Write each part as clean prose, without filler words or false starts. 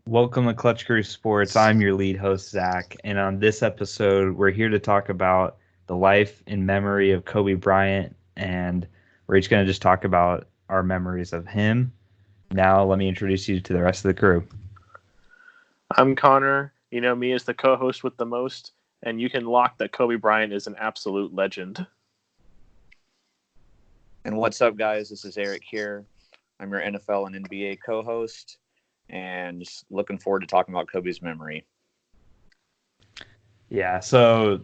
Welcome to Clutch Crew Sports. I'm your lead host, Zach, and on this episode, we're here to talk about the life and memory of Kobe Bryant, and we're each going to just talk about our memories of him. Now, let me introduce you to the rest of the crew. I'm Connor. You know me as the co-host with the most, and you can lock that Kobe Bryant is an absolute legend. And what's up, guys? This is Eric here. I'm your NFL and NBA co-host, and just looking forward to talking about Kobe's memory. Yeah, so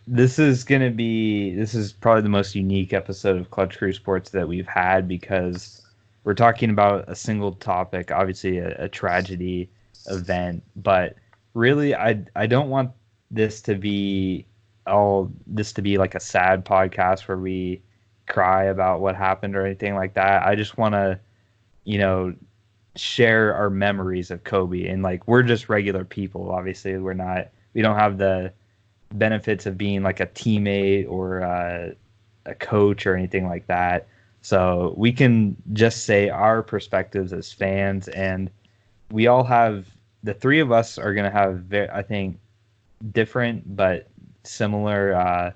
this is probably the most unique episode of Clutch Crew Sports that we've had because we're talking about a single topic, obviously a tragedy event, but really I don't want this to be like a sad podcast where we cry about what happened or anything like that. I just want to, share our memories of Kobe, and like we're just regular people. Obviously, we don't have the benefits of being like a teammate or a coach or anything like that. So we can just say our perspectives as fans, and we all have the three of us are going to have, I think, different but similar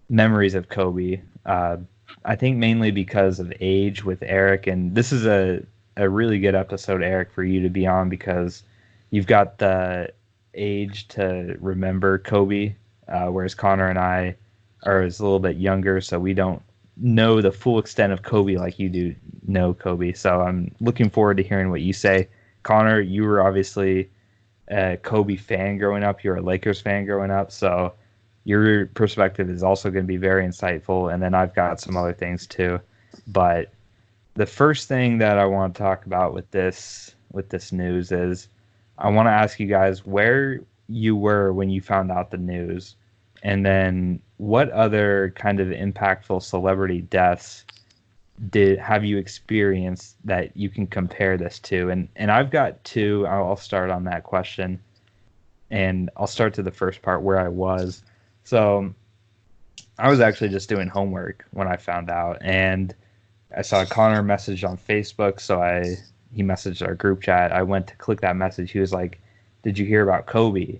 memories of Kobe. I think mainly because of age with Eric, and this is a really good episode, Eric, for you to be on because you've got the age to remember Kobe, whereas Connor and I are a little bit younger, so we don't know the full extent of Kobe like you do know Kobe. So I'm looking forward to hearing what you say. Connor, you were obviously a Kobe fan growing up. You're a Lakers fan growing up, so your perspective is also going to be very insightful. And then I've got some other things too. But the first thing that I want to talk about with this news is I want to ask you guys where you were when you found out the news, and then what other kind of impactful celebrity deaths have you experienced that you can compare this to? And I've got two. I'll start on that question, and I'll start to the first part where I was. So I was actually just doing homework when I found out, and I saw Connor message on Facebook, so he messaged our group chat. I went to click that message. He was like, "Did you hear about Kobe?"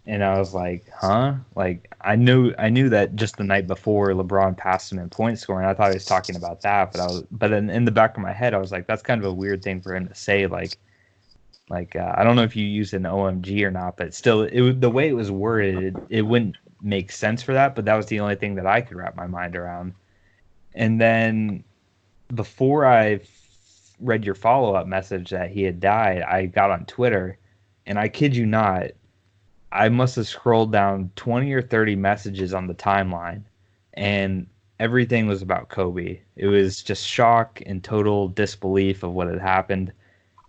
And I was like, "Huh?" Like I knew that just the night before LeBron passed him in point scoring. I thought he was talking about that, but then in the back of my head, I was like, "That's kind of a weird thing for him to say." I don't know if you used an OMG or not, but still, the way it was worded, it wouldn't make sense for that. But that was the only thing that I could wrap my mind around. And then before I read your follow-up message that he had died, I got on Twitter, and I kid you not, I must have scrolled down 20 or 30 messages on the timeline, and everything was about Kobe. It was just shock and total disbelief of what had happened.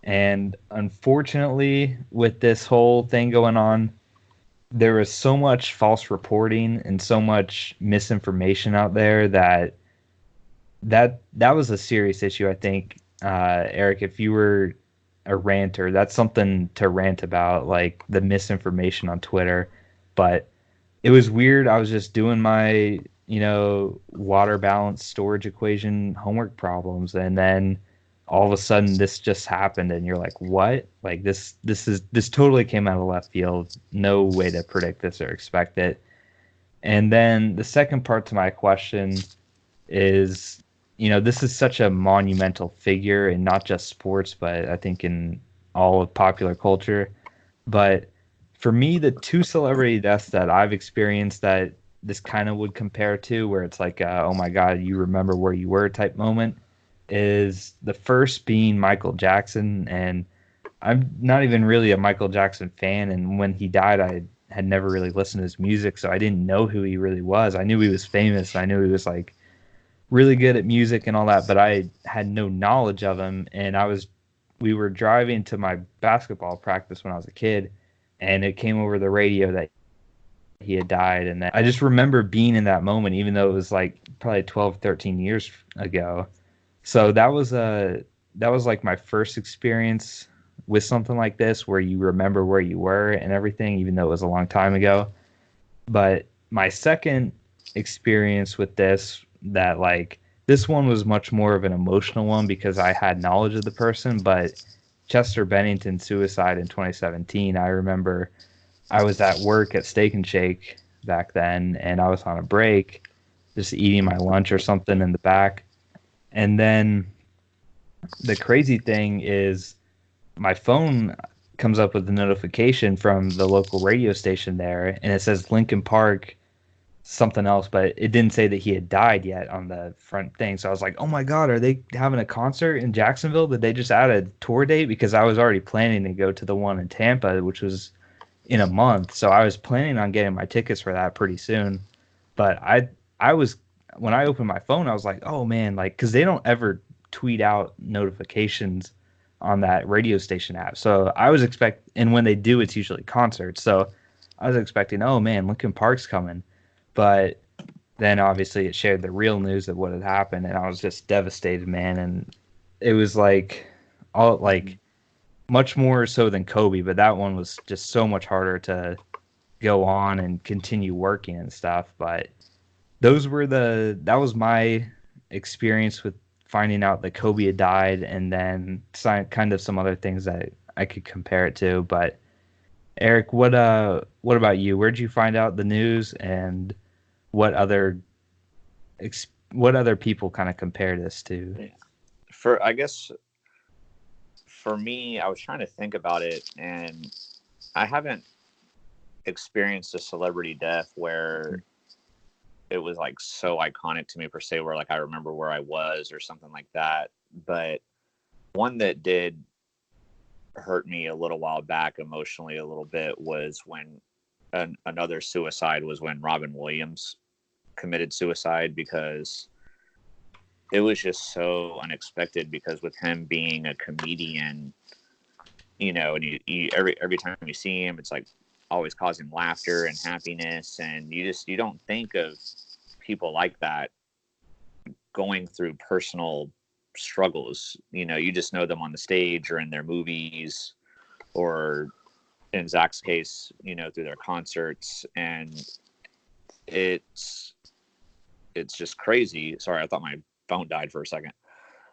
And unfortunately, with this whole thing going on, there was so much false reporting and so much misinformation out there that was a serious issue. I think, Eric, if you were a ranter, that's something to rant about, like the misinformation on Twitter. But it was weird. I was just doing my, water balance storage equation homework problems, and then all of a sudden this just happened, and you're like, what? Like this totally came out of left field. No way to predict this or expect it. And then the second part to my question is, this is such a monumental figure in not just sports, but I think in all of popular culture. But for me, the two celebrity deaths that I've experienced that this kind of would compare to, where it's like, oh my God, you remember where you were type moment, is the first being Michael Jackson. And I'm not even really a Michael Jackson fan. And when he died, I had never really listened to his music, so I didn't know who he really was. I knew he was famous. I knew he was like really good at music and all that, but I had no knowledge of him. And we were driving to my basketball practice when I was a kid, and it came over the radio that he had died. And then I just remember being in that moment, even though it was like probably 12, 13 years ago. So that was like my first experience with something like this, where you remember where you were and everything, even though it was a long time ago. But my second experience with this, that like this one was much more of an emotional one because I had knowledge of the person, but Chester Bennington's suicide in 2017, I remember I was at work at Steak and Shake back then, and I was on a break, just eating my lunch or something in the back. And then the crazy thing is my phone comes up with a notification from the local radio station there, and it says Linkin Park something else, but it didn't say that he had died yet on the front thing. So I was like, oh my God, are they having a concert in Jacksonville? Did they just add a tour date? Because I was already planning to go to the one in Tampa, which was in a month. So I was planning on getting my tickets for that pretty soon. But I was, when I opened my phone, I was like, oh man, like, because they don't ever tweet out notifications on that radio station app. So I was and when they do, it's usually concerts. So I was expecting, oh man, Linkin Park's coming. But then obviously it shared the real news of what had happened, and I was just devastated, man. And it was like all like much more so than Kobe, but that one was just so much harder to go on and continue working and stuff. But that was my experience with finding out that Kobe had died, and then kind of some other things that I could compare it to. But Eric, what about you? Where'd you find out the news, and what other what other people kind of compare this to? I guess for me, I was trying to think about it, and I haven't experienced a celebrity death where it was like so iconic to me per se, where like I remember where I was or something like that. But one that did hurt me a little while back emotionally a little bit was when another suicide was when Robin Williams committed suicide, because it was just so unexpected, because with him being a comedian, and every time you see him, it's like always causing laughter and happiness, and you don't think of people like that going through personal struggles. You just know them on the stage or in their movies, or in Zach's case, through their concerts. And it's just crazy. Sorry, I thought my phone died for a second.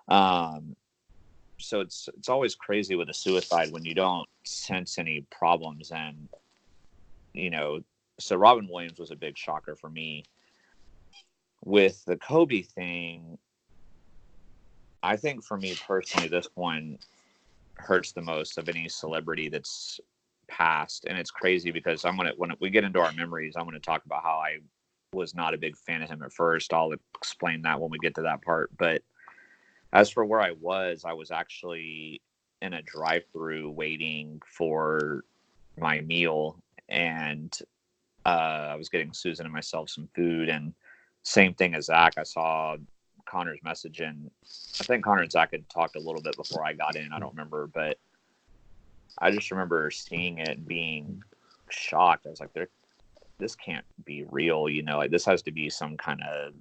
So it's always crazy with a suicide when you don't sense any problems. And so Robin Williams was a big shocker for me. With the Kobe thing, I think for me personally, this one hurts the most of any celebrity that's passed. And it's crazy because when we get into our memories, I'm going to talk about how I was not a big fan of him at first. I'll explain that when we get to that part. But as for where I was actually in a drive-through waiting for my meal, and I was getting Susan and myself some food, and same thing as Zach, I saw Connor's message, and I think Connor and Zach had talked a little bit before I got in. I don't remember, but I just remember seeing it and being shocked. I was like, this can't be real, like this has to be some kind of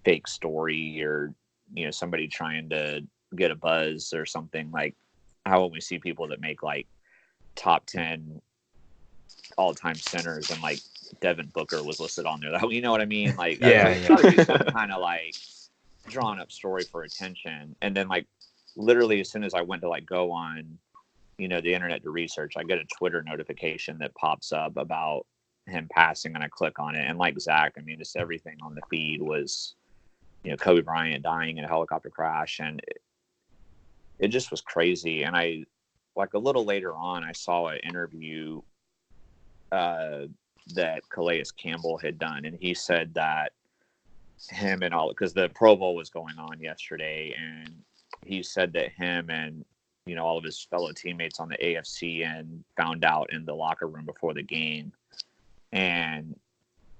fake story, or somebody trying to get a buzz or something. Like how when we see people that make like top 10 all-time centers, and like Devin Booker was listed on there, that, you know what I mean? Like Yeah. Gotta be some kind of like drawn up story for attention. And then like literally as soon as I went to like go on the internet to research, I get a Twitter notification that pops up about him passing, and I click on it, and like Zach, I mean, just everything on the feed was Kobe Bryant dying in a helicopter crash, and it just was crazy. And I, like a little later on, I saw an interview that Calais Campbell had done, and he said that him and all, because the Pro Bowl was going on yesterday, and he said that him and all of his fellow teammates on the AFC and found out in the locker room before the game. And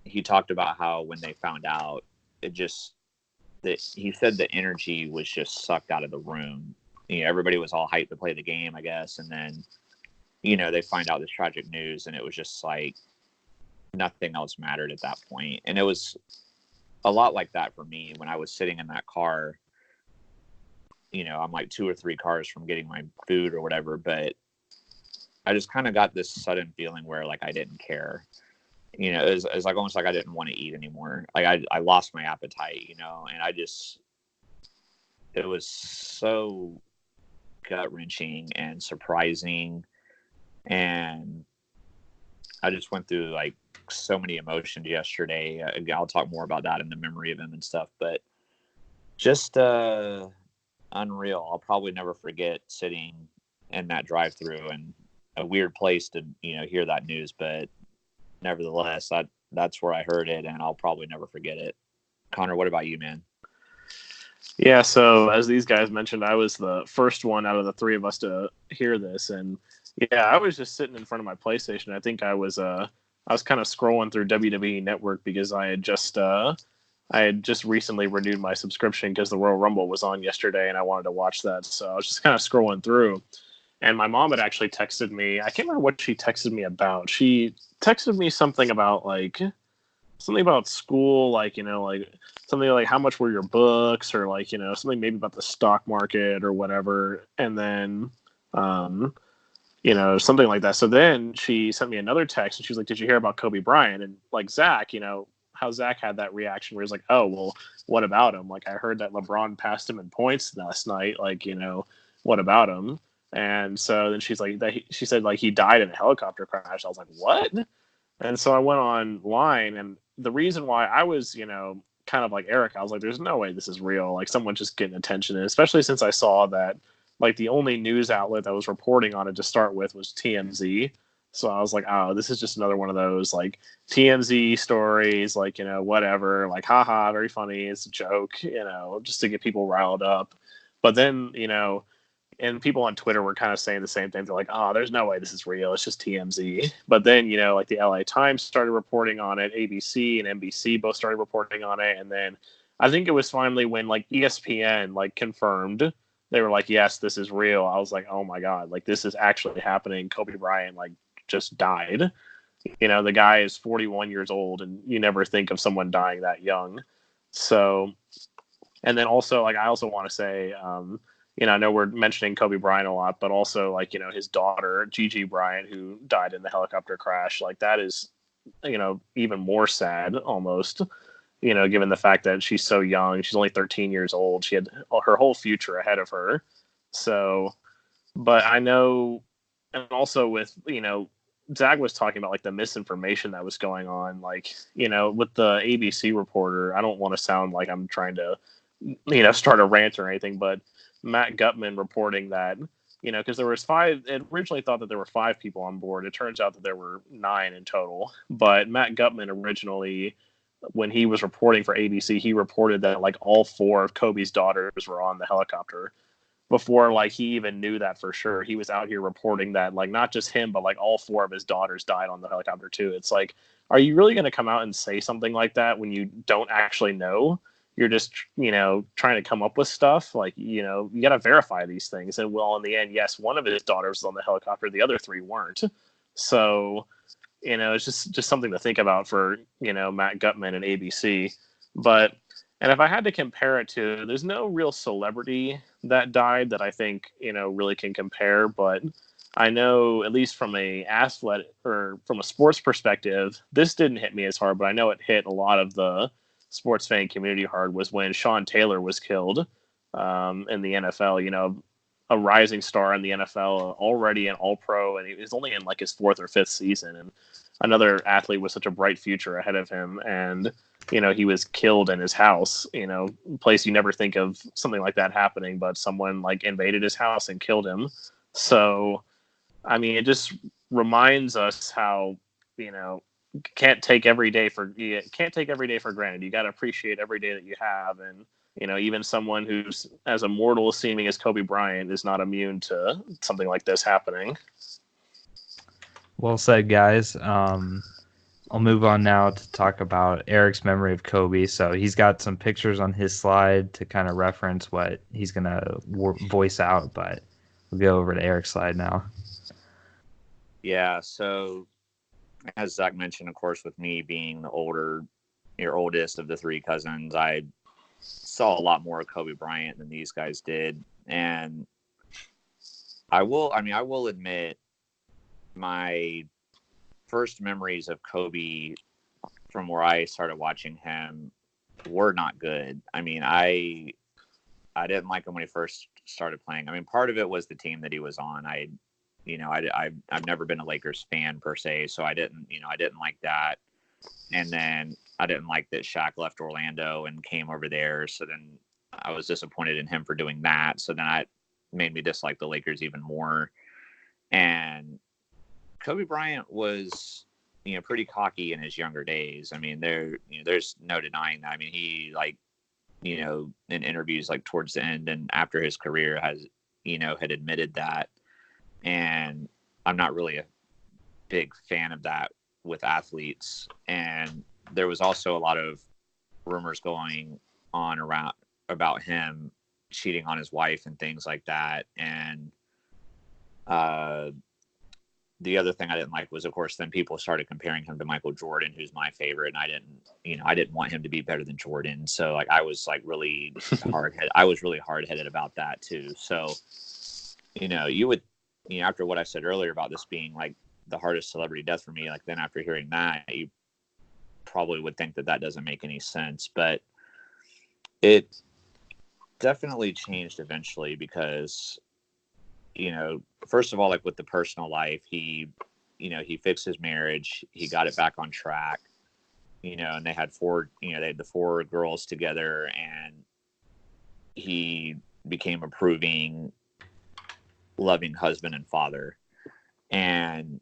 he talked about how when they found out, he said the energy was just sucked out of the room. Everybody was all hyped to play the game, I guess, and then they find out this tragic news, and it was just like nothing else mattered at that point. And it was a lot like that for me when I was sitting in that car. I'm like 2 or 3 cars from getting my food or whatever, but I just kind of got this sudden feeling where like I didn't care. It was like almost like I didn't want to eat anymore. Like I lost my appetite, and it was so gut-wrenching and surprising. And I just went through like so many emotions yesterday. I'll talk more about that in the memory of him and stuff, but just unreal. I'll probably never forget sitting in that drive-through, and a weird place to hear that news, but nevertheless, that's where I heard it, and I'll probably never forget it. Connor, what about you, man? Yeah, so as these guys mentioned, I was the first one out of the three of us to hear this, and yeah, I was just sitting in front of my PlayStation. I think I was kind of scrolling through WWE Network because I had just recently renewed my subscription because the Royal Rumble was on yesterday, and I wanted to watch that. So I was just kind of scrolling through, and my mom had actually texted me. I can't remember what she texted me about. She texted me something about school, like something like how much were your books, or something maybe about the stock market or whatever, and then something like that. So then she sent me another text, and she was like, "Did you hear about Kobe Bryant?" And like Zach, how Zach had that reaction where he's like, "Oh, well, what about him? Like, I heard that LeBron passed him in points last night. Like, what about him?" And so then she's like, she said like he died in a helicopter crash. I was like, "What?" And so I went online, and the reason why I was, kind of like Eric, I was like, "There's no way this is real. Like, someone's just getting attention." And especially since I saw that, like, the only news outlet that was reporting on it to start with was TMZ. So I was like, "Oh, this is just another one of those like TMZ stories, like whatever, like haha, very funny. It's a joke, just to get people riled up." But then, and people on Twitter were kind of saying the same thing. They're like, "Oh, there's no way this is real. It's just TMZ." But then, like the LA Times started reporting on it, ABC and NBC both started reporting on it, and then I think it was finally when like ESPN like confirmed. They were like, "Yes, this is real." I was like, "Oh my god, like this is actually happening." Kobe Bryant like just died. The guy is 41 years old, and you never think of someone dying that young. So, and then also like I also want to say, I know we're mentioning Kobe Bryant a lot, but also like his daughter Gigi Bryant, who died in the helicopter crash. Like that is, even more sad almost. Given the fact that she's so young, she's only 13 years old. She had her whole future ahead of her. So, but I know, and also with, Zach was talking about like the misinformation that was going on, like, with the ABC reporter. I don't want to sound like I'm trying to, start a rant or anything, but Matt Gutman reporting that, because there was five, it originally thought that there were 5 people on board. It turns out that there were 9 in total. But Matt Gutman originally, when he was reporting for ABC, he reported that like all 4 of Kobe's daughters were on the helicopter before like he even knew that for sure. He was out here reporting that like not just him, but like all 4 of his daughters died on the helicopter too. It's like, are you really going to come out and say something like that when you don't actually know? You're just, trying to come up with stuff. Like, you got to verify these things. And well, in the end, yes, one of his daughters was on the helicopter. The other 3 weren't. So, it's just something to think about for, Matt Gutman and ABC. And if I had to compare it to, there's no real celebrity that died that I think, really can compare. But I know, at least from a athlete or from a sports perspective, this didn't hit me as hard, but I know it hit a lot of the sports fan community hard, was when Sean Taylor was killed in the NFL. A rising star in the NFL, already an All-Pro, and he was only in like his 4th or 5th season. And another athlete with such a bright future ahead of him, and he was killed in his house. A place you never think of something like that happening, but someone like invaded his house and killed him. So, I mean, it just reminds us how can't take every day for granted. You got to appreciate every day that you have, and even someone who's as immortal seeming as Kobe Bryant is not immune to something like this happening. Well said, guys. I'll move on now to talk about Eric's memory of Kobe. So he's got some pictures on his slide to kind of reference what he's going to voice out, but we'll go over to Eric's slide now. Yeah, so as Zach mentioned, of course, with me being your oldest of the 3 cousins, I saw a lot more of Kobe Bryant than these guys did. And I will admit my first memories of Kobe from where I started watching him were not good. I mean, I didn't like him when he first started playing. I mean, part of it was the team that he was on. I've never been a Lakers fan per se, so I didn't like that. And then I didn't like that Shaq left Orlando and came over there. So then I was disappointed in him for doing that. So then that made me dislike the Lakers even more. And Kobe Bryant was, pretty cocky in his younger days. I mean, there's no denying that. I mean, he in interviews like towards the end and after his career had admitted that. And I'm not really a big fan of that with athletes. And there was also a lot of rumors going on around about him cheating on his wife and things like that. And the other thing I didn't like was, of course, then people started comparing him to Michael Jordan, who's my favorite. And I didn't want him to be better than Jordan. So like, I was like really hard-headed about that too. So, you would, after what I said earlier about this being like the hardest celebrity death for me, like then after hearing that, you probably would think that doesn't make any sense, but it definitely changed eventually because, first of all, like with the personal life, he fixed his marriage, he got it back on track, and they had the 4 girls together, and he became a proving, loving husband and father. And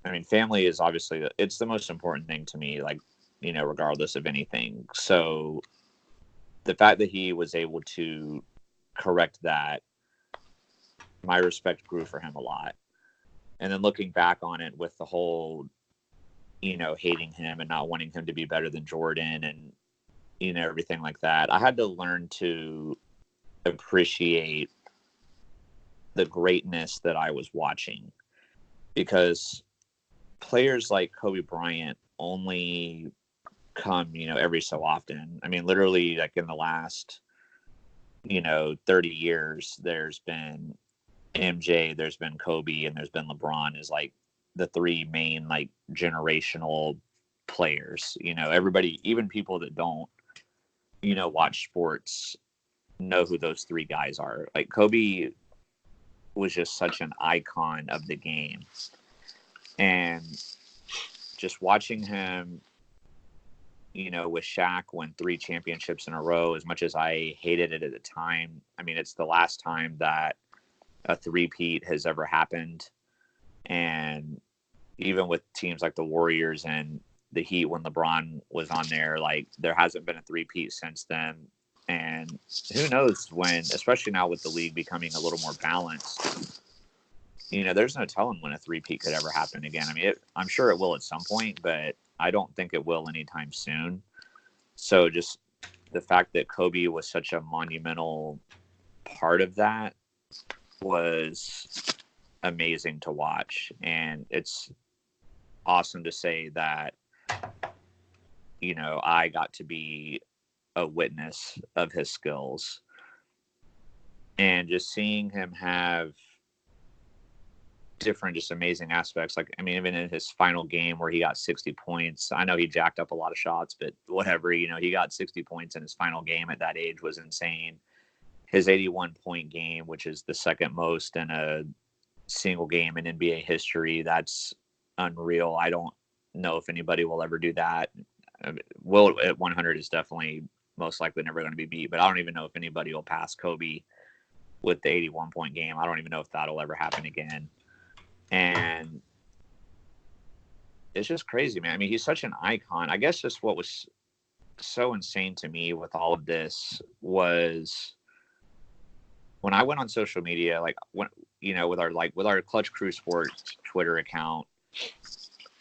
I mean, family is obviously, it's the most important thing to me, like, regardless of anything. So the fact that he was able to correct that, my respect grew for him a lot. And then looking back on it with the whole, hating him and not wanting him to be better than Jordan and, everything like that, I had to learn to appreciate the greatness that I was watching, because players like Kobe Bryant only come, every so often. I mean, literally, like in the last, 30 years, there's been MJ, there's been Kobe, and there's been LeBron is like the 3 main like generational players. Everybody, even people that don't, watch sports, know who those 3 guys are. Like Kobe was just such an icon of the game. And just watching him, with Shaq win 3 championships in a row, as much as I hated it at the time, I mean, it's the last time that a three-peat has ever happened. And even with teams like the Warriors and the Heat, when LeBron was on there, like there hasn't been a three-peat since then. And who knows when, especially now with the league becoming a little more balanced, there's no telling when a three-peat could ever happen again. I mean, I'm sure it will at some point, but I don't think it will anytime soon. So just the fact that Kobe was such a monumental part of that was amazing to watch. And it's awesome to say that, I got to be a witness of his skills. And just seeing him have different, just amazing aspects. Like, I mean, even in his final game where he got 60 points, I know he jacked up a lot of shots, but whatever, he got 60 points in his final game at that age was insane. His 81-point game, which is the second most in a single game in NBA history, that's unreal. I don't know if anybody will ever do that. Will at 100 is definitely most likely never going to be beat, but I don't even know if anybody will pass Kobe with the 81-point game. I don't even know if that'll ever happen again. And it's just crazy, man. I mean, he's such an icon. I guess just what was so insane to me with all of this was when I went on social media, like when, with our Clutch Crew Sports Twitter account,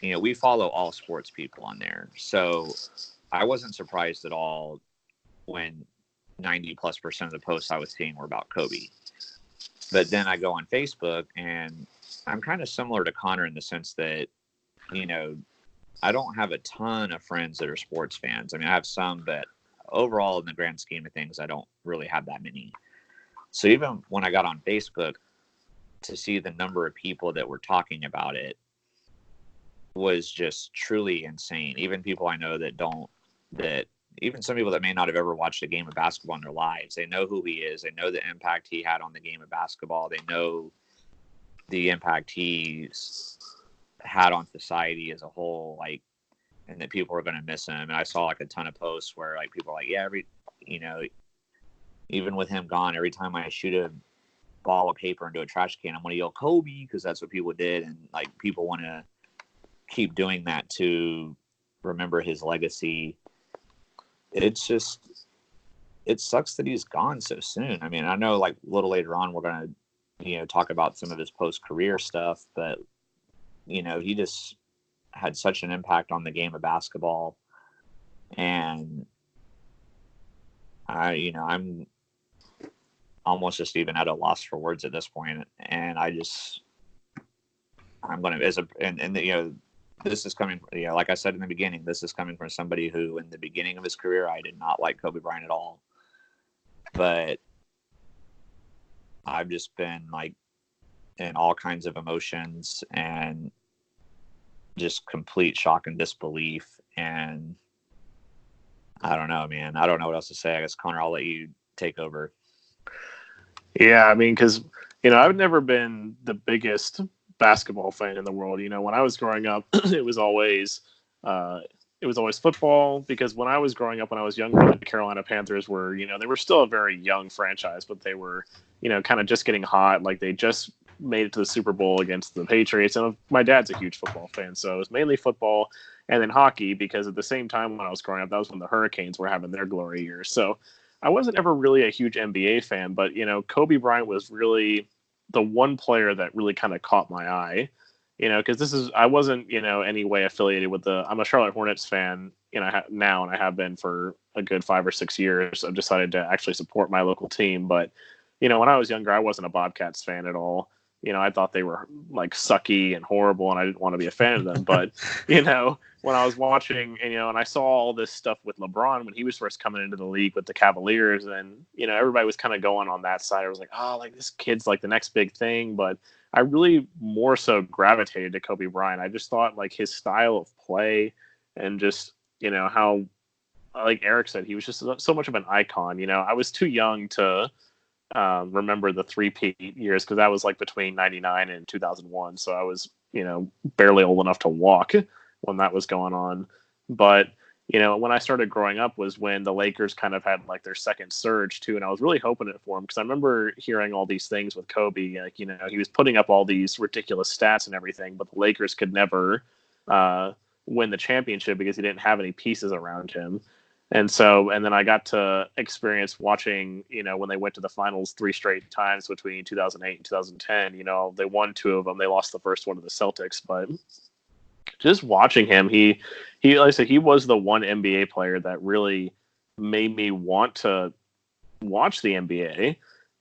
we follow all sports people on there. So I wasn't surprised at all when 90+% of the posts I was seeing were about Kobe. But then I go on Facebook, and I'm kind of similar to Connor in the sense that, I don't have a ton of friends that are sports fans. I mean, I have some, but overall, in the grand scheme of things, I don't really have that many. So even when I got on Facebook, to see the number of people that were talking about it was just truly insane. Even people I know that even some people that may not have ever watched a game of basketball in their lives, they know who he is. They know the impact he had on the game of basketball. They know the impact he's had on society as a whole, like, and that people are going to miss him. And I saw like a ton of posts where like people are like, yeah, even with him gone, every time I shoot a ball of paper into a trash can, I'm going to yell Kobe, because that's what people did. And like people want to keep doing that to remember his legacy. It's just, it sucks that he's gone so soon. I mean, I know like a little later on we're going to, talk about some of his post-career stuff, but he just had such an impact on the game of basketball. And I'm almost just even at a loss for words at this point. And I'm going to, this is coming, like I said in the beginning, this is coming from somebody who in the beginning of his career, I did not like Kobe Bryant at all. But I've just been like in all kinds of emotions and just complete shock and disbelief. And I don't know, man. I don't know what else to say. I guess, Connor, I'll let you take over. Yeah, I mean, because, I've never been the biggest basketball fan in the world. When I was growing up, it was always football, because when I was growing up, when I was younger, the Carolina Panthers were, they were still a very young franchise, but they were, kind of just getting hot. Like they just made it to the Super Bowl against the Patriots. And my dad's a huge football fan, so it was mainly football and then hockey, because at the same time when I was growing up, that was when the Hurricanes were having their glory years. So I wasn't ever really a huge NBA fan, but, Kobe Bryant was really the one player that really kind of caught my eye, because I wasn't, any way affiliated with I'm a Charlotte Hornets fan, now, and I have been for a good 5 or 6 years. I've decided to actually support my local team. But, when I was younger, I wasn't a Bobcats fan at all. I thought they were like sucky and horrible, and I didn't want to be a fan of them. But, when I was watching, and I saw all this stuff with LeBron when he was first coming into the league with the Cavaliers, and, everybody was kind of going on that side. I was like, oh, like this kid's like the next big thing. But I really more so gravitated to Kobe Bryant. I just thought like his style of play and just, how, like Eric said, he was just so much of an icon. I was too young to remember the three-peat years, because that was like between 99 and 2001. So I was, barely old enough to walk when that was going on. But, when I started growing up was when the Lakers kind of had like their second surge too. And I was really hoping it for him, because I remember hearing all these things with Kobe, like, he was putting up all these ridiculous stats and everything, but the Lakers could never win the championship because he didn't have any pieces around him. And then I got to experience watching, when they went to the finals 3 straight times between 2008 and 2010. They won 2 of them. They lost the first one to the Celtics. But just watching him, he like I said, he was the one NBA player that really made me want to watch the NBA.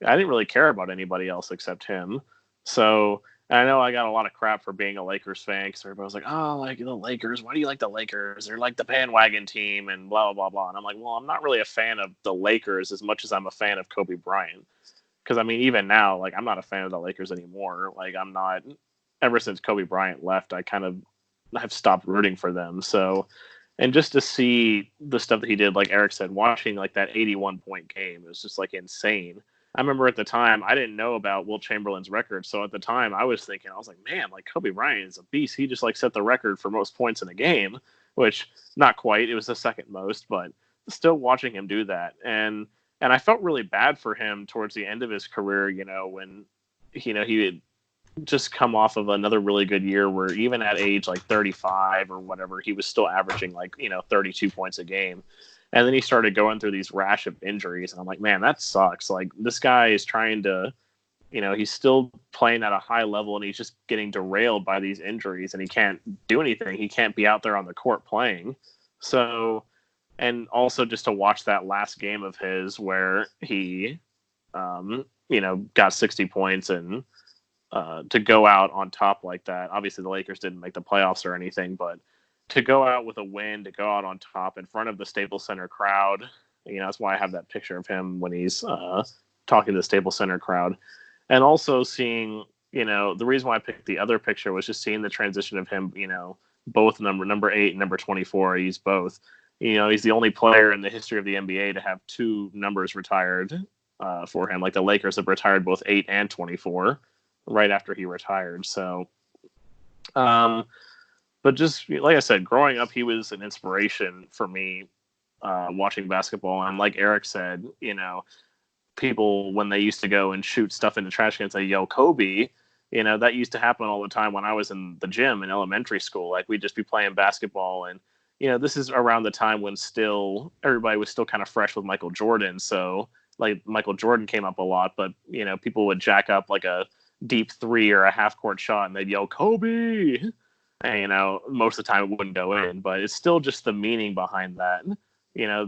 I didn't really care about anybody else except him. So I know I got a lot of crap for being a Lakers fan, because everybody was like, oh, like the Lakers, why do you like the Lakers? They're like the bandwagon team and blah, blah, blah, blah. And I'm like, well, I'm not really a fan of the Lakers as much as I'm a fan of Kobe Bryant. Because, I mean, even now, like, I'm not a fan of the Lakers anymore. Like, I'm not, ever since Kobe Bryant left, I kind of have stopped rooting for them. So, and just to see the stuff that he did, like Eric said, watching like that 81-point game, it was just like insane. I remember at the time, I didn't know about Wilt Chamberlain's record. So at the time I was thinking, I was like, man, like Kobe Bryant is a beast. He just like set the record for most points in a game, which not quite, it was the second most, but still watching him do that. And I felt really bad for him towards the end of his career, when, he had just come off of another really good year where even at age like 35 or whatever, he was still averaging like, 32 points a game. And then he started going through these rash of injuries. And I'm like, man, that sucks. Like this guy is trying to, he's still playing at a high level and he's just getting derailed by these injuries and he can't do anything. He can't be out there on the court playing. So, and also just to watch that last game of his where he, got 60 points and to go out on top like that. Obviously the Lakers didn't make the playoffs or anything, but to go out with a win, to go out on top in front of the Staples Center crowd, that's why I have that picture of him when he's talking to the Staples Center crowd. And also seeing, the reason why I picked the other picture was just seeing the transition of him, both number 8 and number 24, he's both, he's the only player in the history of the NBA to have 2 numbers retired for him. Like the Lakers have retired both 8 and 24 right after he retired. So, but just like I said, growing up, he was an inspiration for me watching basketball. And like Eric said, people when they used to go and shoot stuff in the trash can and say, "Yo, Kobe," that used to happen all the time when I was in the gym in elementary school. Like we'd just be playing basketball, and this is around the time when still everybody was still kind of fresh with Michael Jordan. So like Michael Jordan came up a lot, but people would jack up like a deep 3 or a half court shot and they'd yell Kobe, and most of the time it wouldn't go in, but it's still just the meaning behind that.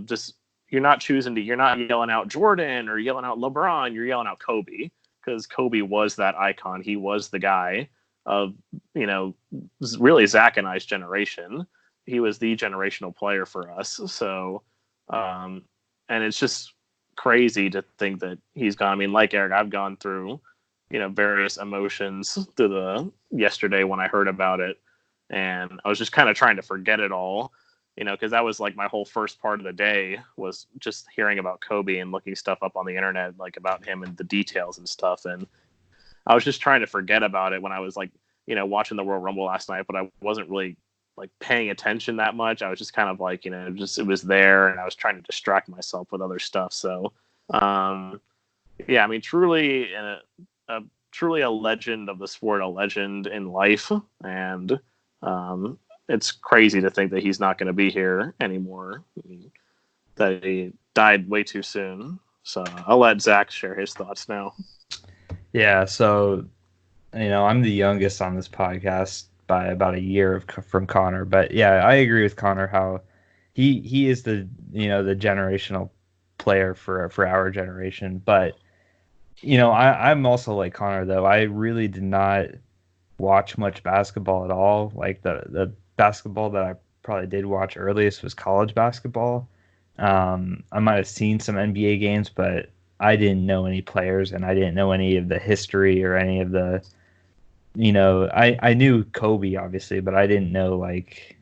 Just you're not yelling out Jordan or yelling out LeBron, you're yelling out Kobe, because Kobe was that icon. He was the guy of really Zach and I's generation. He was the generational player for us. So and it's just crazy to think that he's gone. I mean, like Eric, I've gone through various emotions through the yesterday when I heard about it, and I was just kind of trying to forget it all, because that was like my whole first part of the day was just hearing about Kobe and looking stuff up on the internet, like about him and the details and stuff. And I was just trying to forget about it when I was like, watching the Royal Rumble last night, but I wasn't really like paying attention that much. I was just kind of like, just, it was there, and I was trying to distract myself with other stuff. So, yeah, I mean, truly a legend of the sport, a legend in life. And, it's crazy to think that he's not going to be here anymore, that he died way too soon. So I'll let Zach share his thoughts now. Yeah, so, I'm the youngest on this podcast by about a year from Connor. But yeah, I agree with Connor how he is the, the generational player for our generation. But, I'm also like Connor, though. I really did not watch much basketball at all. Like the basketball that I probably did watch earliest was college basketball. I might have seen some NBA games, but I didn't know any players, and I didn't know any of the history or any of the, I knew Kobe obviously, but I didn't know, like,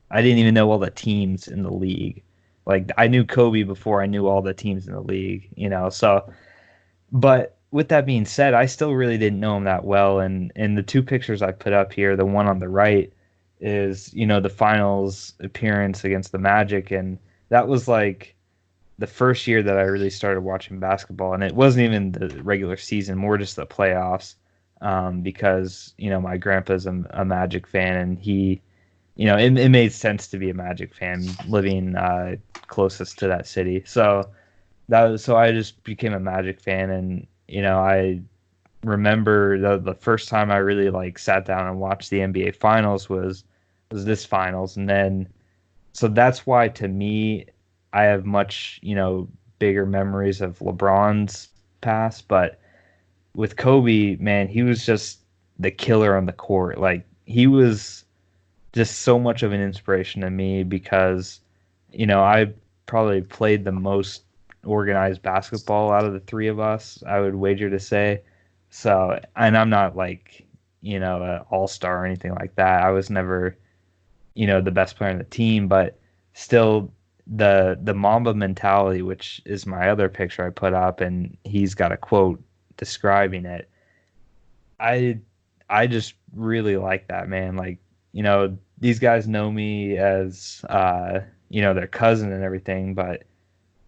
I didn't even know all the teams in the league. Like, I knew Kobe before I knew all the teams in the league, so, but with that being said, I still really didn't know him that well. And the 2 pictures I put up here, the one on the right is, the finals appearance against the Magic. And that was like the first year that I really started watching basketball. And it wasn't even the regular season, more just the playoffs. Because, my grandpa's a Magic fan, and he, it made sense to be a Magic fan living closest to that city. So I just became a Magic fan. And, I remember the first time I really like sat down and watched the NBA finals was this finals. And then, so that's why to me, I have much, bigger memories of LeBron's past. But with Kobe, man, he was just the killer on the court. Like, he was just so much of an inspiration to me because, I probably played the most organized basketball out of the 3 of us, I would wager to say. So, and I'm not like, an all-star or anything like that. I was never, the best player on the team, but still the Mamba mentality, which is my other picture I put up, and he's got a quote describing it. I just really like that, man. Like, these guys know me as their cousin and everything, but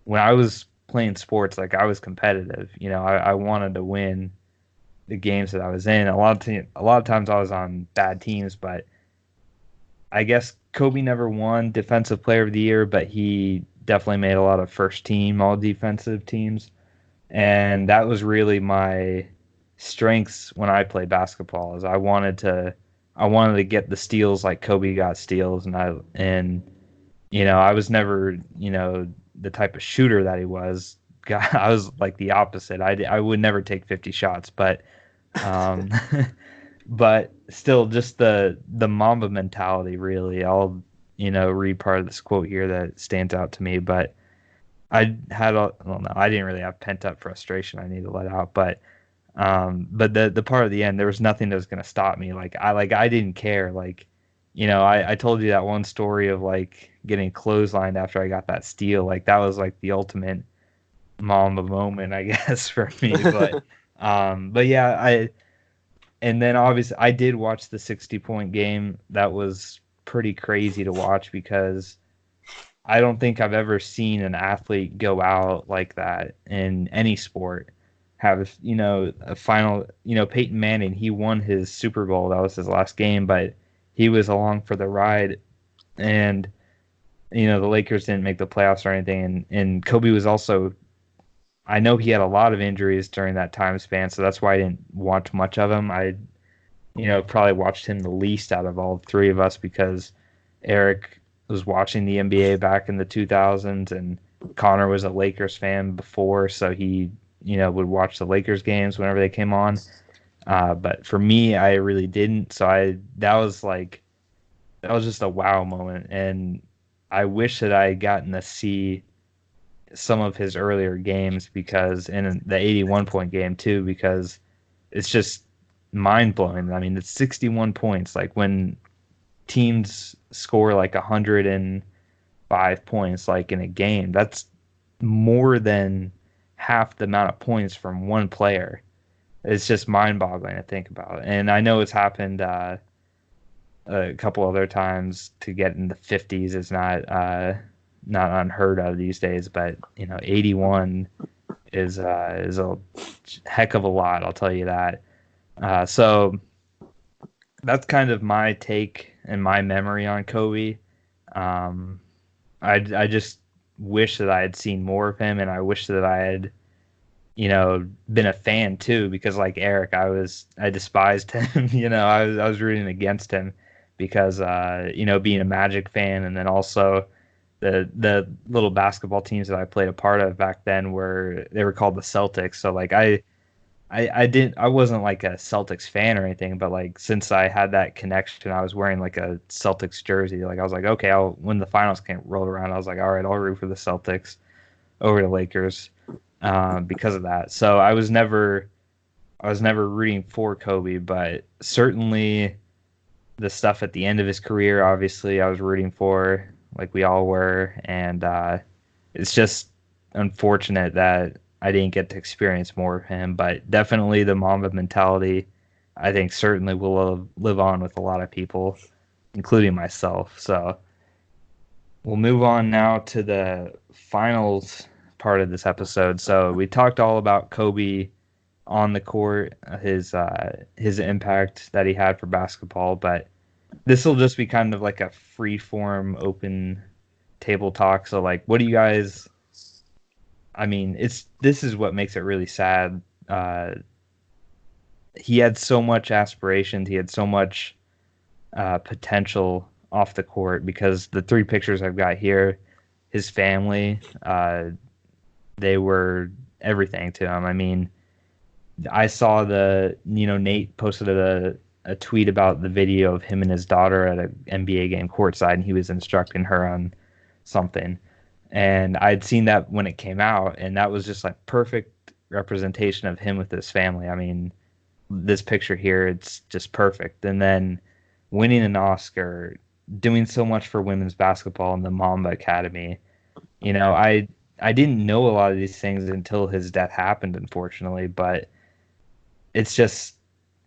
when I was playing sports, like, I was competitive. I wanted to win the games that I was in. A lot of times I was on bad teams, but I guess Kobe never won Defensive Player of the Year, but he definitely made a lot of first team all defensive teams. And that was really my strengths when I played basketball, is I wanted to get the steals like Kobe got steals, and I was never, the type of shooter that he was. I was like the opposite. I would never take 50 shots, but but still, just the Mamba mentality, really. I'll read part of this quote here that stands out to me. But I didn't really have pent up frustration I need to let out, but the part of the end, there was nothing that was going to stop me. I didn't care. Like, I told you that one story of like getting clotheslined after I got that steal. Like that was like the ultimate Mamba moment, I guess, for me. But yeah, and then obviously I did watch the 60-point game. That was pretty crazy to watch because I don't think I've ever seen an athlete go out like that in any sport. Have, a final, Peyton Manning, he won his Super Bowl. That was his last game, but he was along for the ride. And, the Lakers didn't make the playoffs or anything. And Kobe was also, I know he had a lot of injuries during that time span, so that's why I didn't watch much of him. I, probably watched him the least out of all three of us because Eric was watching the NBA back in the 2000s, and Connor was a Lakers fan before, so he, would watch the Lakers games whenever they came on. But for me, I really didn't. So that was just a wow moment, and I wish that I had gotten to see some of his earlier games because in the 81 point game too, because it's just mind blowing. I mean, it's 61 points. Like when teams score like 105 points like in a game, that's more than half the amount of points from one player. It's just mind boggling to think about. And I know it's happened a couple other times to get in the 50s is not unheard of these days, but 81 is a heck of a lot, I'll tell you that. So that's kind of my take and my memory on Kobe. I just wish that I had seen more of him, and I wish that I had been a fan too, because like Eric, I despised him. I was rooting against him because being a Magic fan, and then also the little basketball teams that I played a part of back then they were called the Celtics. So like I wasn't like a Celtics fan or anything, but like since I had that connection, I was wearing like a Celtics jersey. Like I was like, okay, when the finals came roll around, I was like, all right, I'll root for the Celtics over the Lakers because of that. So I was never rooting for Kobe, but certainly the stuff at the end of his career, obviously, I was rooting for, like we all were, and it's just unfortunate that I didn't get to experience more of him. But definitely the Mamba mentality, I think, certainly will live on with a lot of people, including myself. So we'll move on now to the finals part of this episode. So we talked all about Kobe on the court, his impact that he had for basketball, but this will just be kind of like a free form open table talk. So like, what do you guys, I mean, this is what makes it really sad. He had so much aspirations, he had so much potential off the court, because the three pictures I've got here, his family, they were everything to him. I mean, I saw Nate posted a tweet about the video of him and his daughter at an NBA game courtside, and he was instructing her on something. And I'd seen that when it came out, and that was just like perfect representation of him with his family. I mean, this picture here, it's just perfect. And then winning an Oscar, doing so much for women's basketball in the Mamba Academy. I didn't know a lot of these things until his death happened, unfortunately, but it's just,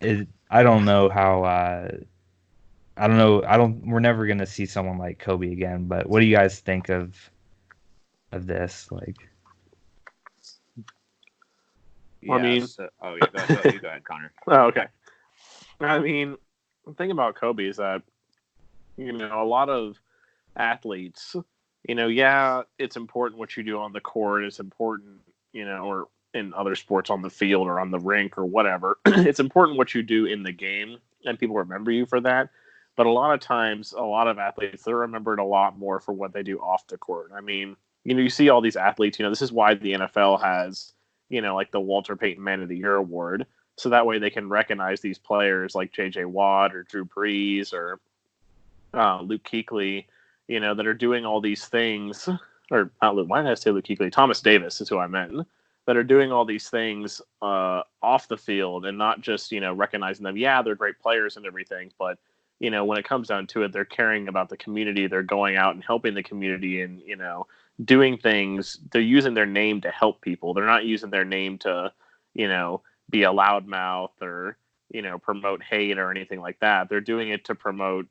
I don't know how, I don't know. We're never going to see someone like Kobe again, but what do you guys think of this? Like, Yeah, I mean, you go ahead, Connor. Oh, okay. I mean, the thing about Kobe is that, a lot of athletes, yeah, it's important what you do on the court. It's important, or in other sports on the field or on the rink or whatever. It's important what you do in the game, and people remember you for that. But a lot of times, a lot of athletes, they're remembered a lot more for what they do off the court. I mean, you see all these athletes, this is why the NFL has, like the Walter Payton Man of the Year award. So that way they can recognize these players like J.J. Watt or Drew Brees or Luke Kuechly, that are doing all these things. Or not Luke, why did I say Luke Kuechly? Thomas Davis is who I meant. That are doing all these things off the field, and not just, recognizing them. Yeah, they're great players and everything, but, when it comes down to it, they're caring about the community. They're going out and helping the community and, doing things. They're using their name to help people. They're not using their name to, be a loudmouth or, promote hate or anything like that. They're doing it to promote,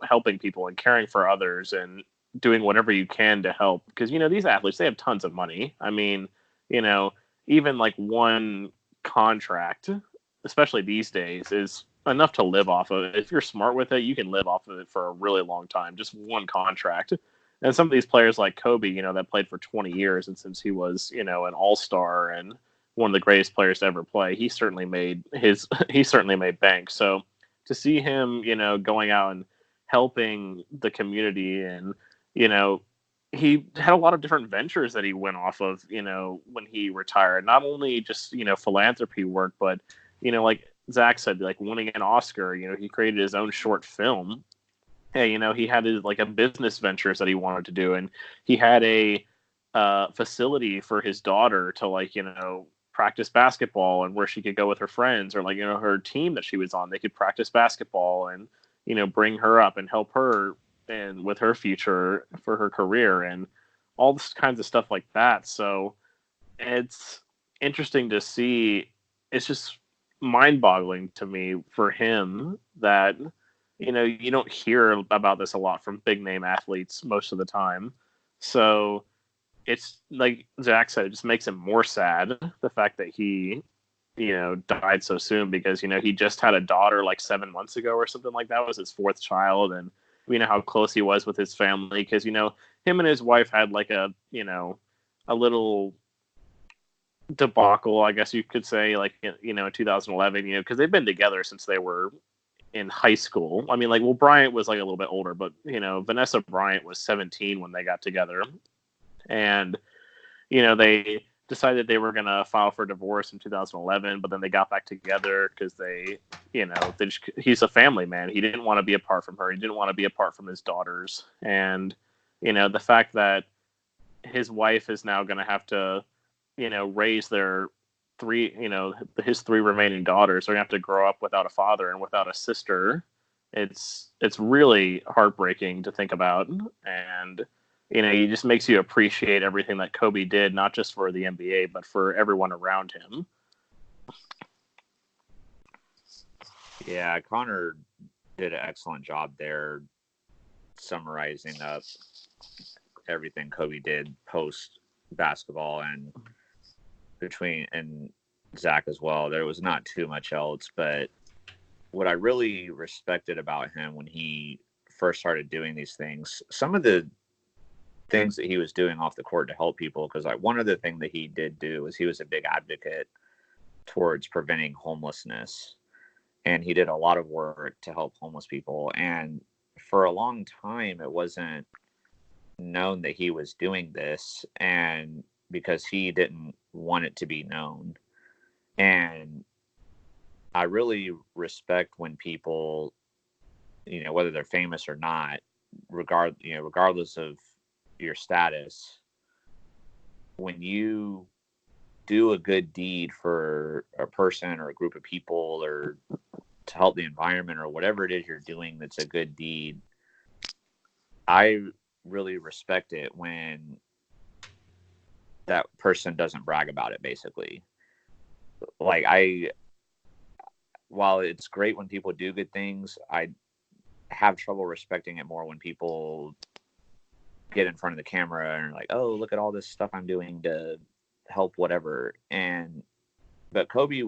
helping people and caring for others and doing whatever you can to help. Because, these athletes, they have tons of money. I mean, even like one contract, especially these days, is enough to live off of. If you're smart with it, you can live off of it for a really long time. Just one contract. And some of these players like Kobe, that played for 20 years, and since he was, an all-star and one of the greatest players to ever play, he certainly made bank. So to see him, going out and helping the community, and he had a lot of different ventures that he went off of, when he retired. Not only just, philanthropy work, but, like Zach said, like winning an Oscar, he created his own short film. Hey, he had his, like, a business ventures that he wanted to do. And he had a facility for his daughter to, like, practice basketball, and where she could go with her friends, or, like, her team that she was on, they could practice basketball and, bring her up and help her and with her future for her career and all this kinds of stuff like that. So it's interesting to see. It's just mind-boggling to me for him that, you don't hear about this a lot from big name athletes most of the time. So it's like Zach said, it just makes him more sad, the fact that he, died so soon, because, he just had a daughter like 7 months ago or something like that. It was his fourth child. And we know how close he was with his family, because, him and his wife had like a little debacle, I guess you could say, like, in 2011, because they've been together since they were in high school. I mean, like, well, Bryant was like a little bit older, but, Vanessa Bryant was 17 when they got together. And, they decided they were going to file for divorce in 2011, but then they got back together because he's a family man. He didn't want to be apart from her. He didn't want to be apart from his daughters. And, the fact that his wife is now going to have to, raise their his three remaining daughters. They're going to have to grow up without a father and without a sister. It's really heartbreaking to think about. And, it just makes you appreciate everything that Kobe did, not just for the NBA, but for everyone around him. Yeah, Connor did an excellent job there summarizing up everything Kobe did post basketball, and Zach as well. There was not too much else, but what I really respected about him when he first started doing these things, some of the things that he was doing off the court to help people, because like one other thing that he did do was he was a big advocate towards preventing homelessness, and he did a lot of work to help homeless people. And for a long time, it wasn't known that he was doing this, and because he didn't want it to be known. And I really respect when people, whether they're famous or not, regardless of your status, when you do a good deed for a person or a group of people, or to help the environment, or whatever it is you're doing that's a good deed, I really respect it when that person doesn't brag about it, basically. Like, while it's great when people do good things, I have trouble respecting it more when people get in front of the camera and like, oh, look at all this stuff I'm doing to help whatever. But Kobe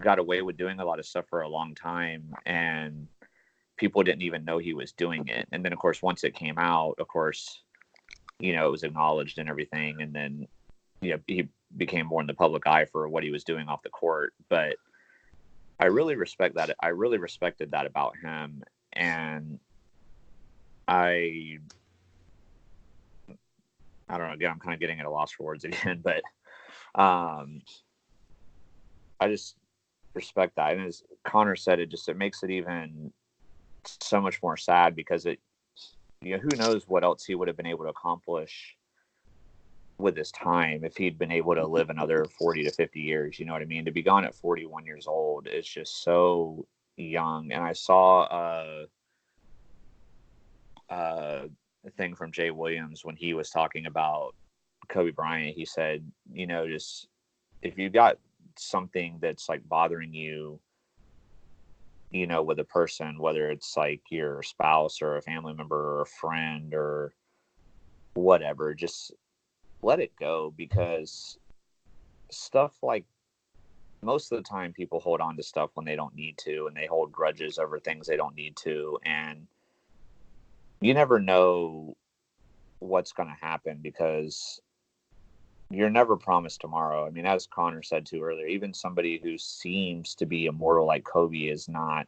got away with doing a lot of stuff for a long time, and people didn't even know he was doing it. And then, of course, once it came out, of course, it was acknowledged and everything. And then, he became more in the public eye for what he was doing off the court. But I really respect that. I really respected that about him. And I don't know, again, I'm kind of getting at a loss for words again, but I just respect that. And as Connor said, it makes it even so much more sad, because who knows what else he would have been able to accomplish with his time if he'd been able to live another 40 to 50 years. You know what I mean? To be gone at 41 years old is just so young. And I saw thing from Jay Williams when he was talking about Kobe Bryant. He said, just if you've got something that's like bothering you, with a person, whether it's like your spouse or a family member or a friend or whatever, just let it go, because stuff like, most of the time people hold on to stuff when they don't need to, and they hold grudges over things they don't need to. And you never know what's going to happen, because you're never promised tomorrow. I mean, as Connor said too earlier, even somebody who seems to be immortal like Kobe is not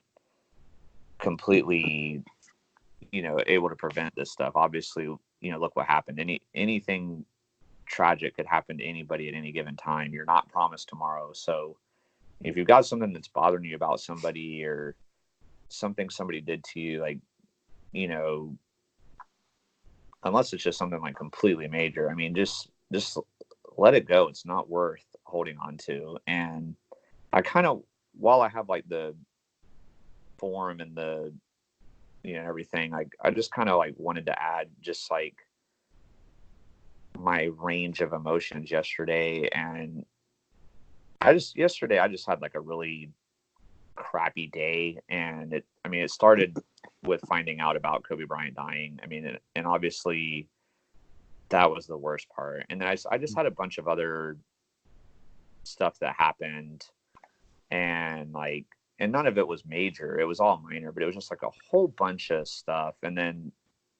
completely, able to prevent this stuff. Obviously, look what happened. Anything tragic could happen to anybody at any given time. You're not promised tomorrow. So if you've got something that's bothering you about somebody, or something somebody did to you, like, unless it's just something like completely major, I mean, just let it go. It's not worth holding on to. And I kind of, while I have like the form and the, everything, like, I just kind of like wanted to add just like my range of emotions yesterday. And yesterday I just had like a really crappy day. And it started with finding out about Kobe Bryant dying. I mean, and obviously that was the worst part. And then I just had a bunch of other stuff that happened, and none of it was major. It was all minor, but it was just like a whole bunch of stuff. And then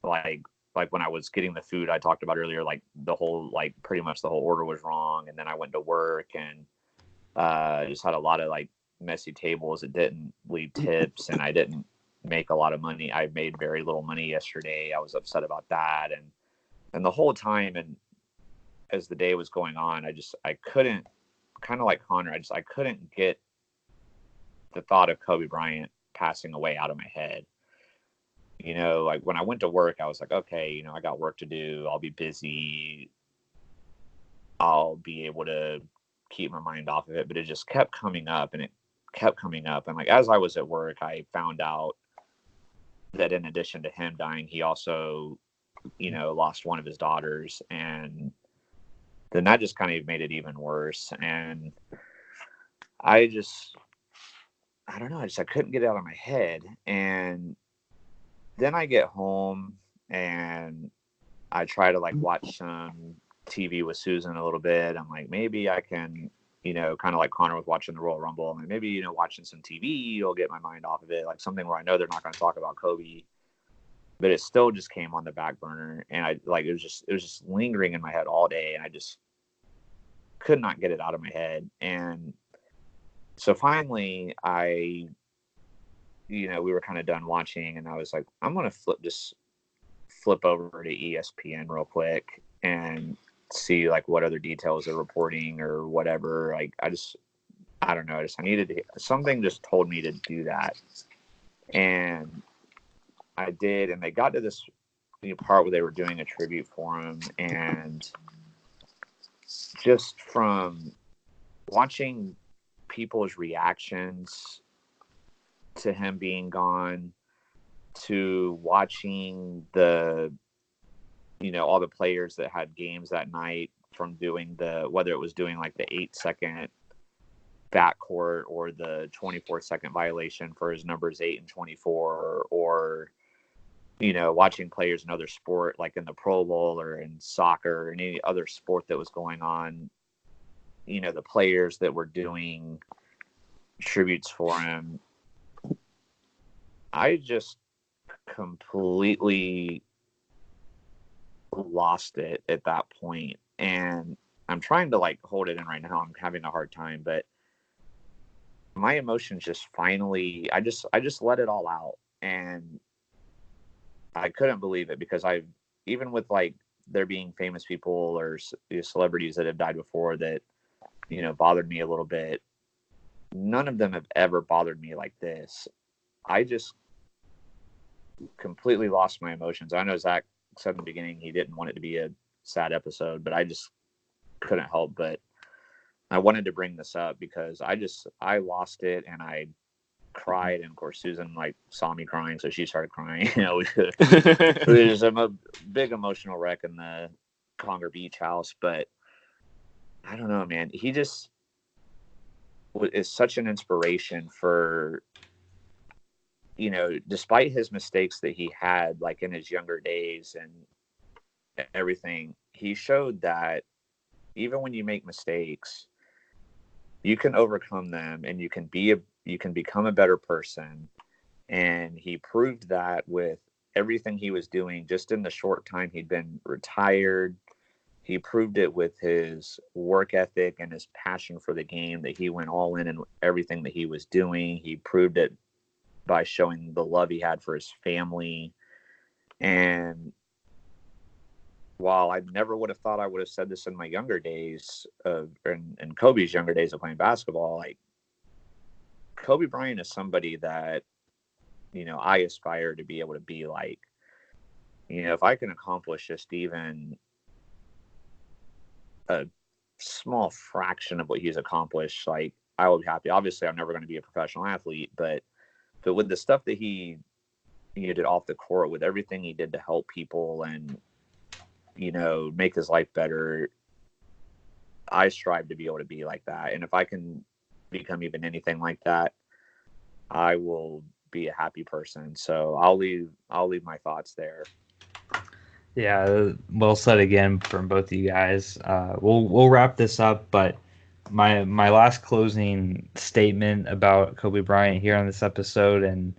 like when I was getting the food I talked about earlier, like the whole, like pretty much the whole order was wrong. And then I went to work and just had a lot of like messy tables that didn't leave tips, and I didn't make a lot of money. I made very little money yesterday. I was upset about that. And the whole time, and as the day was going on, I couldn't, kind of like Connor, I couldn't get the thought of Kobe Bryant passing away out of my head. Like when I went to work, I was like, okay, I got work to do. I'll be busy. I'll be able to keep my mind off of it. But it just kept coming up, and it kept coming up. And like, as I was at work, I found out that in addition to him dying, he also, lost one of his daughters. And then that just kind of made it even worse. And I don't know. I couldn't get it out of my head. And then I get home and I try to like watch some TV with Susan a little bit. I'm like, maybe I can, kind of like Connor was watching the Royal Rumble. I mean, maybe, watching some TV will get my mind off of it. Like something where I know they're not going to talk about Kobe, but it still just came on the back burner. And it was just lingering in my head all day. And I just could not get it out of my head. And so finally we were kind of done watching, and I was like, I'm going to flip over to ESPN real quick and see like what other details they're reporting or whatever. Like, I don't know. I needed to, something just told me to do that. And I did. And they got to this part where they were doing a tribute for him. And just from watching people's reactions to him being gone, to watching the, all the players that had games that night, from doing whether it was doing like the 8-second backcourt or the 24-second violation for his numbers 8 and 24, or, watching players in other sport, like in the Pro Bowl or in soccer or any other sport that was going on, the players that were doing tributes for him. I just completely lost it at that point. And I'm trying to like hold it in right now. I'm having a hard time, but my emotions just finally, I just let it all out. And I couldn't believe it, because even with like there being famous people or celebrities that have died before that, bothered me a little bit, none of them have ever bothered me like this. I just completely lost my emotions. I know Zach said in the beginning he didn't want it to be a sad episode, but I just couldn't help but I wanted to bring this up, because I lost it, and I cried, and of course Susan like saw me crying, so she started crying. There's a big emotional wreck in the Conger Beach house, but I don't know, man. He just is such an inspiration for, despite his mistakes that he had like in his younger days and everything, he showed that even when you make mistakes, you can overcome them and you can become a better person. And he proved that with everything he was doing just in the short time he'd been retired. He proved it with his work ethic and his passion for the game, that he went all in everything that he was doing. He proved it by showing the love he had for his family. And while I never would have thought I would have said this in my younger days, in Kobe's younger days of playing basketball, like Kobe Bryant is somebody that, I aspire to be able to be like. If I can accomplish just even a small fraction of what he's accomplished, like, I will be happy. Obviously, I'm never going to be a professional athlete, but with the stuff that he did off the court, with everything he did to help people and make his life better, I strive to be able to be like that. And if I can become even anything like that, I will be a happy person. So I'll leave my thoughts there. Yeah, well said again from both of you guys. We'll wrap this up, but my last closing statement about Kobe Bryant here on this episode and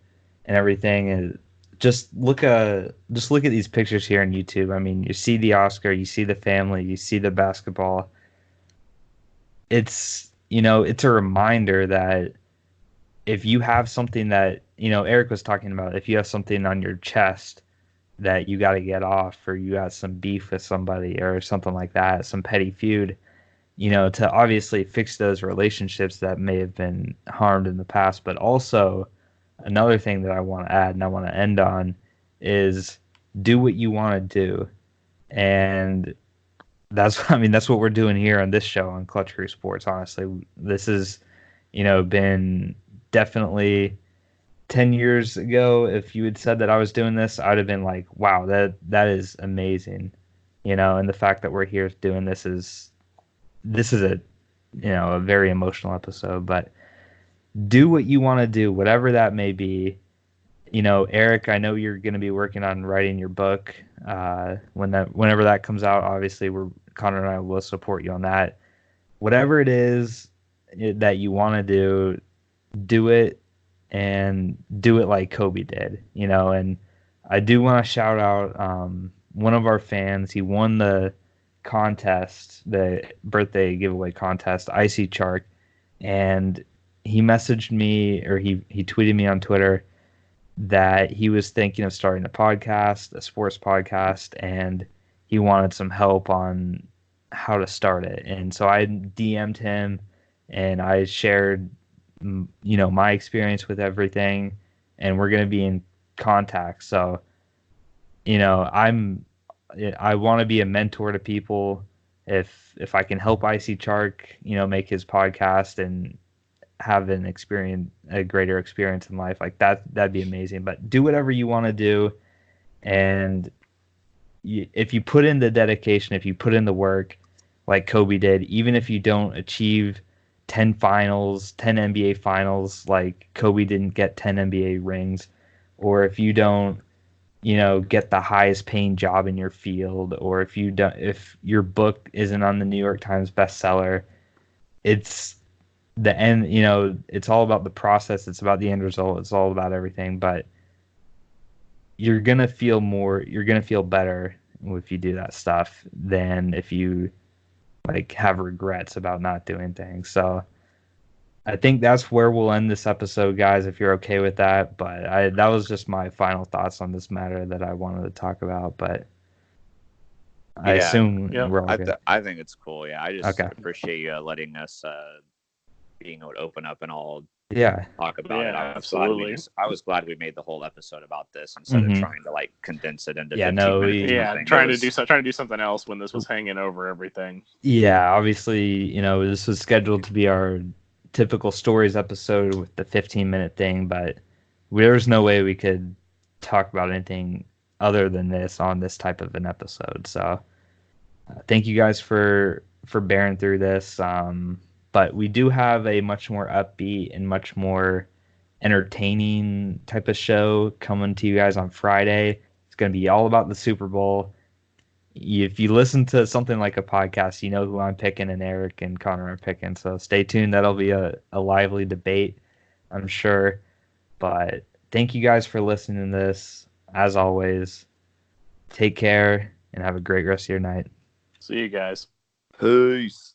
everything is just look at these pictures here on YouTube. I mean, you see the Oscar, you see the family, you see the basketball. It's it's a reminder that if you have something that Eric was talking about, if you have something on your chest that you got to get off, or you got some beef with somebody or something like that, some petty feud, to obviously fix those relationships that may have been harmed in the past. But also another thing that I want to add and I want to end on is do what you want to do. And that's what we're doing here on this show on Clutch Crew Sports. Honestly, this has, been definitely 10 years ago. If you had said that I was doing this, I'd have been like, wow, that is amazing. And the fact that we're here doing this is a, a very emotional episode, but do what you want to do, whatever that may be. Eric, I know you're going to be working on writing your book. Whenever that comes out, obviously Connor and I will support you on that. Whatever it is that you want to do it, and do it like Kobe did, and I do want to shout out one of our fans. He won the contest, the birthday giveaway contest, Icy Chark, and he messaged me, or he tweeted me on Twitter that he was thinking of starting a sports podcast, and he wanted some help on how to start it. And so I DM'd him and I shared my experience with everything, and we're going to be in contact. So I want to be a mentor to people. If I can help Icy Chark make his podcast and have a greater experience in life, like that'd be amazing. But do whatever you want to do, and if you put in the dedication, if you put in the work like Kobe did, even if you don't achieve 10 NBA finals, like Kobe didn't get 10 NBA rings, or if you don't, get the highest paying job in your field, or if your book isn't on the New York Times bestseller, it's the end, it's all about the process. It's about the end result. It's all about everything, but you're going to feel better if you do that stuff than if you like have regrets about not doing things. So I think that's where we'll end this episode, guys, if you're okay with that. But that was just my final thoughts on this matter that I wanted to talk about. But I assume we're all good. I think it's cool. Yeah, I just appreciate you letting us being able to open up and all talk about it. I was glad we made the whole episode about this instead of trying to like condense it into 15 minutes. Trying to do something else when this was hanging over everything. Yeah, obviously, this was scheduled to be our typical stories episode with the 15-minute thing, but there's no way we could talk about anything other than this on this type of an episode. So thank you guys for bearing through this. But we do have a much more upbeat and much more entertaining type of show coming to you guys on Friday. It's going to be all about the Super Bowl. If you listen to something like a podcast, you know who I'm picking and Eric and Connor are picking. So stay tuned. That'll be a lively debate, I'm sure. But thank you guys for listening to this. As always, take care and have a great rest of your night. See you guys. Peace.